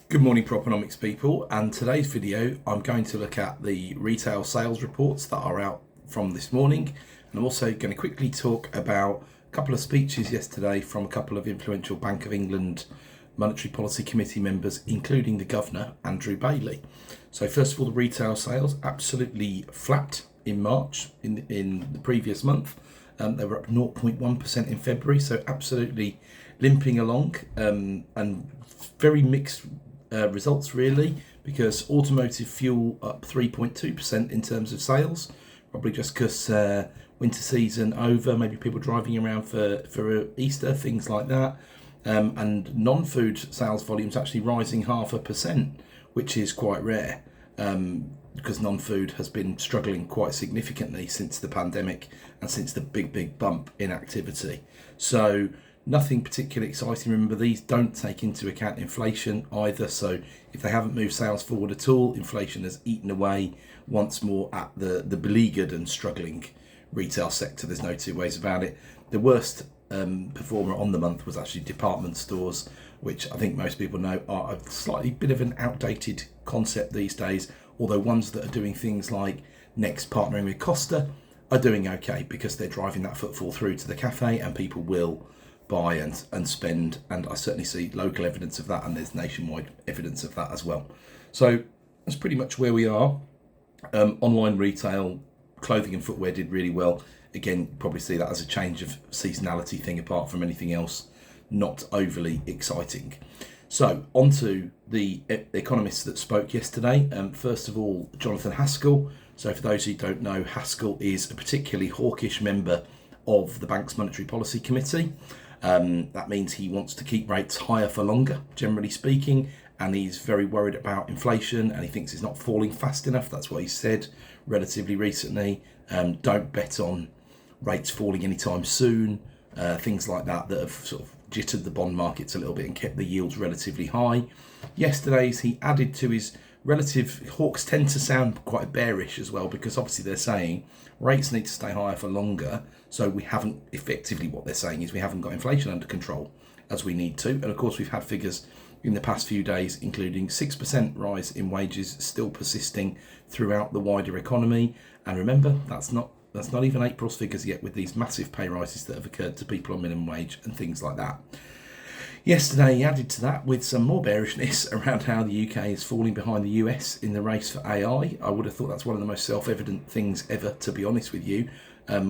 Good morning, Proponomics people, and today's video I'm going to look at the retail sales reports that are out from this morning, and I'm also going to quickly talk about a couple of speeches yesterday from a couple of influential Bank of England Monetary Policy Committee members, including the Governor, Andrew Bailey. So first of all, the retail sales absolutely flat in March in the previous month. They were up 0.1% in February, so absolutely limping along, and very mixed results really, because automotive fuel up 3.2% in terms of sales, probably just because winter season over, maybe people driving around for Easter, things like that, and non-food sales volumes actually rising 0.5%, which is quite rare, because non-food has been struggling quite significantly since the pandemic and since the big bump in activity. So nothing particularly exciting. Remember, these don't take into account inflation either. So if they haven't moved sales forward at all, inflation has eaten away once more at the beleaguered and struggling retail sector. There's no two ways about it. The worst performer on the month was actually department stores, which I think most people know are a slightly bit of an outdated concept these days, although ones that are doing things like Next partnering with Costa are doing okay because they're driving that footfall through to the cafe and people will buy and spend, and I certainly see local evidence of that, and there's nationwide evidence of that as well. So that's pretty much where we are. Online retail, clothing and footwear did really well. Again, probably see that as a change of seasonality thing apart from anything else, not overly exciting. So on to the economists that spoke yesterday. First of all, Jonathan Haskell. So for those who don't know, Haskell is a particularly hawkish member of the bank's Monetary Policy Committee. That means he wants to keep rates higher for longer, generally speaking, and he's very worried about inflation and he thinks it's not falling fast enough. That's what he said relatively recently. Don't bet on rates falling anytime soon, things like that have sort of jittered the bond markets a little bit and kept the yields relatively high. Yesterday's he added to his relative, hawks tend to sound quite bearish as well, because obviously they're saying rates need to stay higher for longer. So we haven't, effectively what they're saying is we haven't got inflation under control as we need to. And of course we've had figures in the past few days, including 6% rise in wages still persisting throughout the wider economy. And remember, that's not even April's figures yet, with these massive pay rises that have occurred to people on minimum wage and things like that. Yesterday he added to that with some more bearishness around how the UK is falling behind the US in the race for AI. I would have thought that's one of the most self-evident things ever, to be honest with you.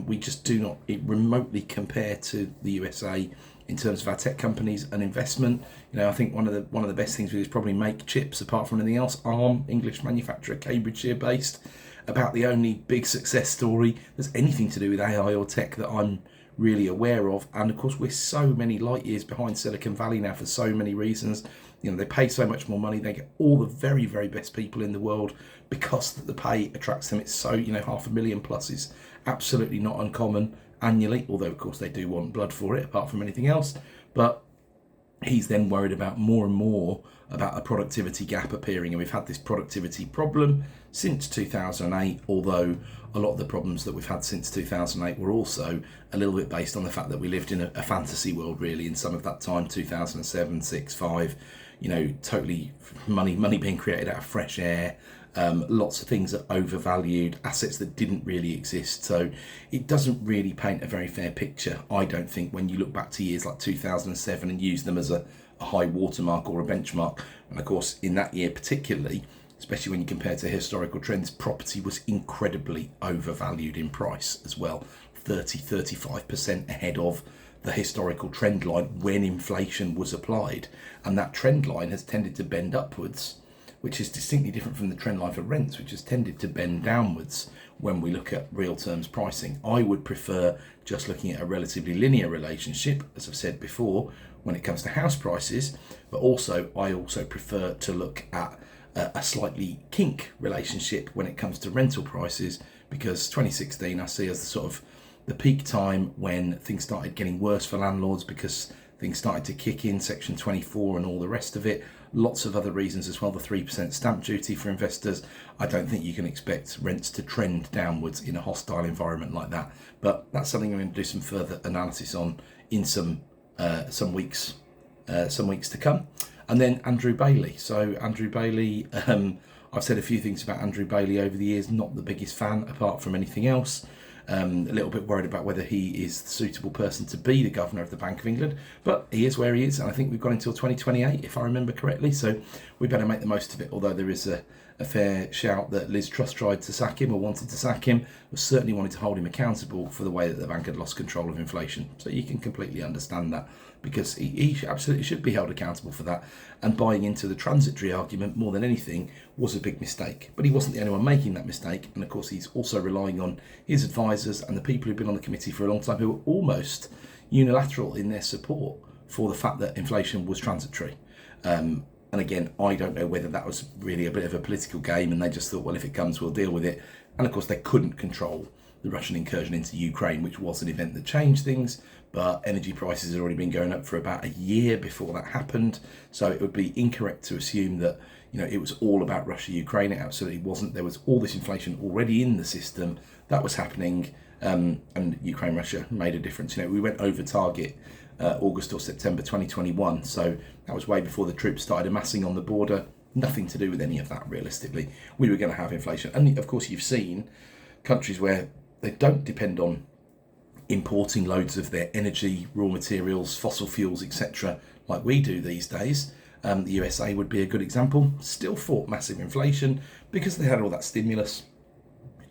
We just do not remotely compare to the USA in terms of our tech companies and investment. You know, I think one of the best things we do is probably make chips, apart from anything else. ARM, English manufacturer, Cambridgeshire based. About the only big success story that's anything to do with AI or tech that I'm really aware of. And of course we're so many light years behind Silicon Valley now for so many reasons. You know, they pay so much more money, they get all the very best people in the world because the pay attracts them. It's so, you know, 500,000 plus is absolutely not uncommon annually, although of course they do want blood for it apart from anything else. But he's then worried about more and more about a productivity gap appearing, and we've had this productivity problem since 2008, although a lot of the problems that we've had since 2008 were also a little bit based on the fact that we lived in a fantasy world really in some of that time, 2007, 6, 5, you know, totally money being created out of fresh air, lots of things that overvalued, assets that didn't really exist. So it doesn't really paint a very fair picture, I don't think, when you look back to years like 2007 and use them as a high watermark or a benchmark. And of course in that year particularly, especially when you compare to historical trends, property was incredibly overvalued in price as well, 35% ahead of the historical trend line when inflation was applied. And that trend line has tended to bend upwards, which is distinctly different from the trend line for rents, which has tended to bend downwards when we look at real terms pricing. I would prefer just looking at a relatively linear relationship, as I've said before, when it comes to house prices, but also I also prefer to look at a slightly kink relationship when it comes to rental prices, because 2016 I see as the sort of the peak time when things started getting worse for landlords because things started to kick in, Section 24 and all the rest of it. Lots of other reasons as well, the 3% stamp duty for investors. I don't think you can expect rents to trend downwards in a hostile environment like that. But that's something I'm going to do some further analysis on in some weeks to come. And then Andrew Bailey. So Andrew Bailey, I've said a few things about Andrew Bailey over the years, not the biggest fan apart from anything else. A little bit worried about whether he is the suitable person to be the governor of the Bank of England, but he is where he is, and I think we've got until 2028, if I remember correctly, so we better make the most of it, although there is a fair shout that Liz Truss tried to sack him or wanted to sack him, or certainly wanted to hold him accountable for the way that the bank had lost control of inflation. So you can completely understand that, because he absolutely should be held accountable for that, and buying into the transitory argument more than anything was a big mistake. But he wasn't the only one making that mistake, and of course he's also relying on his advisors and the people who've been on the committee for a long time who were almost unilateral in their support for the fact that inflation was transitory. And again, I don't know whether that was really a bit of a political game and they just thought, well, if it comes, we'll deal with it. And of course, they couldn't control the Russian incursion into Ukraine, which was an event that changed things. But energy prices had already been going up for about a year before that happened. So it would be incorrect to assume that, you know, it was all about Russia, Ukraine. It absolutely wasn't. There was all this inflation already in the system that was happening. And Ukraine, Russia made a difference. You know, we went over target August or September 2021. So that was way before the troops started amassing on the border. Nothing to do with any of that, realistically. We were going to have inflation. And of course, you've seen countries where they don't depend on importing loads of their energy, raw materials, fossil fuels, etc., like we do these days. The USA would be a good example. Still fought massive inflation because they had all that stimulus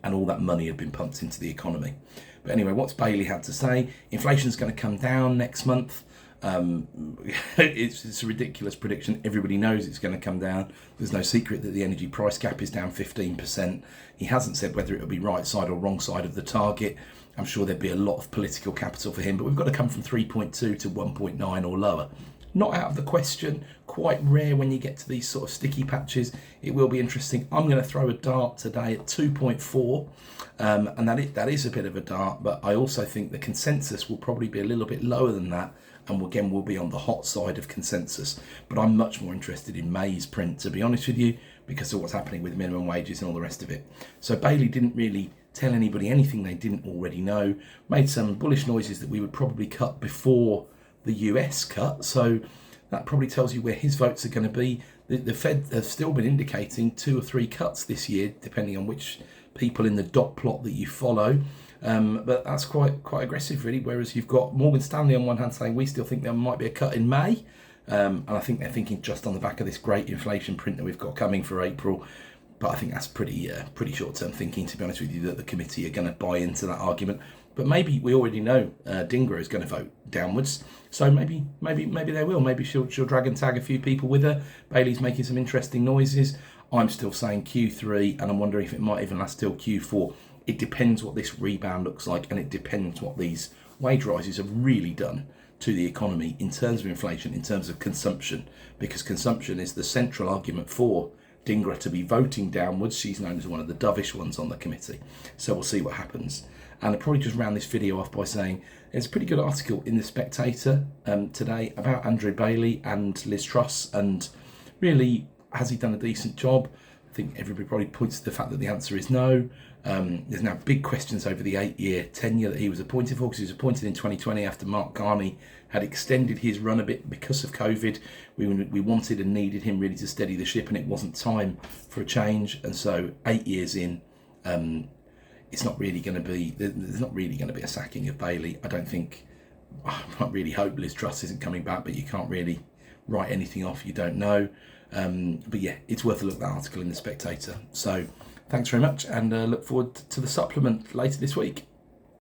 and all that money had been pumped into the economy. But anyway, what's Bailey had to say? Inflation's going to come down next month. It's a ridiculous prediction. Everybody knows it's going to come down. There's no secret that the energy price gap is down 15%. He hasn't said whether it'll be right side or wrong side of the target. I'm sure there'd be a lot of political capital for him, but we've got to come from 3.2 to 1.9 or lower. Not out of the question. Quite rare when you get to these sort of sticky patches. It will be interesting. I'm going to throw a dart today at 2.4, and that is a bit of a dart, but I also think the consensus will probably be a little bit lower than that, and again we'll be on the hot side of consensus. But I'm much more interested in May's print, to be honest with you, because of what's happening with minimum wages and all the rest of it. So Bailey didn't really tell anybody anything they didn't already know, made some bullish noises that we would probably cut before the US cut, so that probably tells you where his votes are going to be. The Fed have still been indicating 2 or 3 cuts this year, depending on which people in the dot plot that you follow. But that's quite aggressive, really. Whereas you've got Morgan Stanley on one hand saying we still think there might be a cut in May, and I think they're thinking just on the back of this great inflation print that we've got coming for April. But I think that's pretty short-term thinking, to be honest with you, that the committee are going to buy into that argument. But maybe we already know Dhingra is going to vote downwards, so maybe they will. Maybe she'll drag and tag a few people with her. Bailey's making some interesting noises. I'm still saying Q3, and I'm wondering if it might even last till Q4. It depends what this rebound looks like, and it depends what these wage rises have really done to the economy in terms of inflation, in terms of consumption, because consumption is the central argument for Dhingra to be voting downwards. She's known as one of the dovish ones on the committee. So we'll see what happens. And I'll probably just round this video off by saying there's a pretty good article in The Spectator today about Andrew Bailey and Liz Truss, and really, has he done a decent job? I think everybody probably points to the fact that the answer is no. There's now big questions over the 8-year tenure that he was appointed for, because he was appointed in 2020 after Mark Carney had extended his run a bit because of COVID. We wanted and needed him really to steady the ship, and it wasn't time for a change. And so 8 years in, it's not really going to be, there's not really going to be a sacking of Bailey. I really hope Liz Truss isn't coming back, but you can't really write anything off you don't know. But yeah, it's worth a look at that article in The Spectator. So thanks very much, and look forward to the supplement later this week.